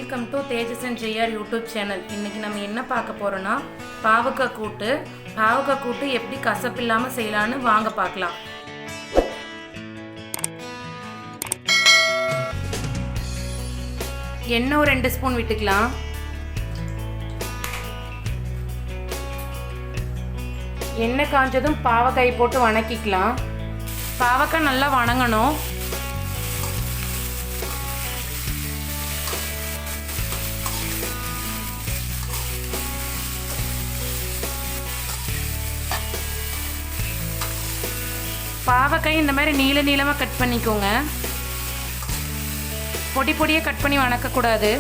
Welcome to Tejas and Jayar YouTube channel. இன்றைக்கி நம்ம என்ன பார்க்க போகிறோன்னா பாவக்காய் கூட்டு. பாவக்காய் கூட்டு எப்படி கசப்பு இல்லாமல் செய்யலான்னு வாங்க பார்க்கலாம். எண்ணெய் ஒரு 2 ஸ்பூன் விட்டுக்கலாம். எண்ணெய் காஞ்சதும் பாவக்காய் போட்டு வணக்கிக்கலாம். பாவக்காய் நல்லா வணங்கணும். பாவக்காய் இந்த மாதிரி நீள நீளமாக கட் பண்ணிக்கோங்க. பொடி பொடியாக கட் பண்ணி வணக்கக்கூடாது.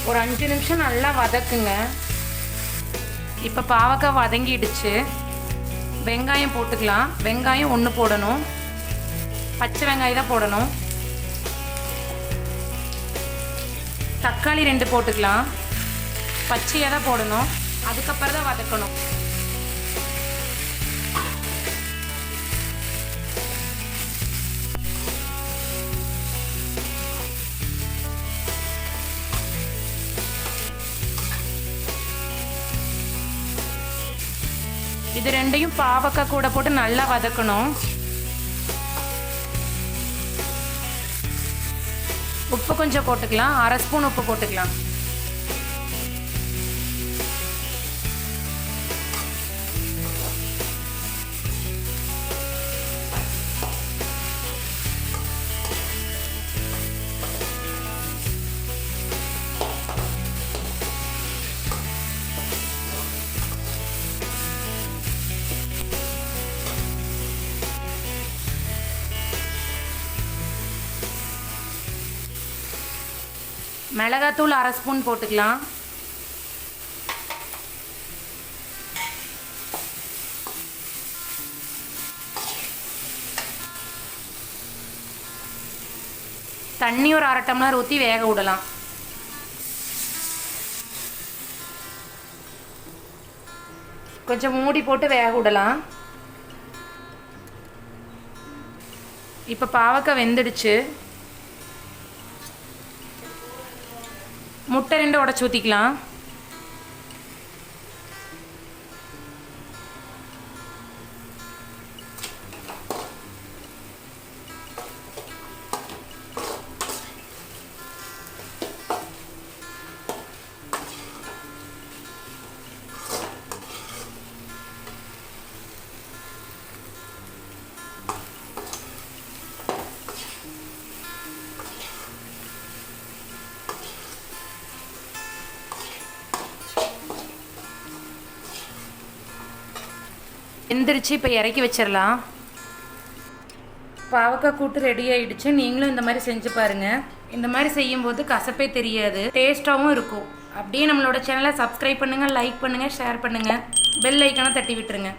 ஒரு 5 நிமிஷம் நல்லா வதக்குங்க. இப்போ பாவக்காய் வதங்கிடுச்சு. வெங்காயம் போட்டுக்கலாம். வெங்காயம் 1 போடணும். பச்சை வெங்காயம் தான் போடணும். தக்காளி 2 போட்டுக்கலாம். பச்சையாக தான் போடணும். அதுக்கப்புறம் தான் வதக்கணும். இது ரெண்டையும் பாவக்காய் கூட போட்டு நல்லா வதக்கணும். உப்பு கொஞ்சம் போட்டுக்கலாம். 1/2 ஸ்பூன் உப்பு போட்டுக்கலாம். மிளகாத்தூள் 1/2 ஸ்பூன் போட்டுக்கலாம். தண்ணி ஒரு 1/2 டம்ளர் ஊற்றி வேக விடலாம். கொஞ்சம் மூடி போட்டு வேக விடலாம். இப்போ பாவக்காய் வெந்துடுச்சு. முட்டை 2 உடைச்சு ஊற்றிக்கலாம். வெந்துருச்சு. இப்போ இறக்கி வச்சிடலாம். பாவக்காய் கூட்டு ரெடி ஆகிடுச்சு. நீங்களும் இந்த மாதிரி செஞ்சு பாருங்கள். இந்த மாதிரி செய்யும்போது கசப்பே தெரியாது, டேஸ்ட்டாகவும் இருக்கும். அப்படியே நம்மளோட சேனலை சப்ஸ்கிரைப் பண்ணுங்கள், லைக் பண்ணுங்கள், ஷேர் பண்ணுங்கள், பெல் ஐக்கானை தட்டி விட்டுருங்க.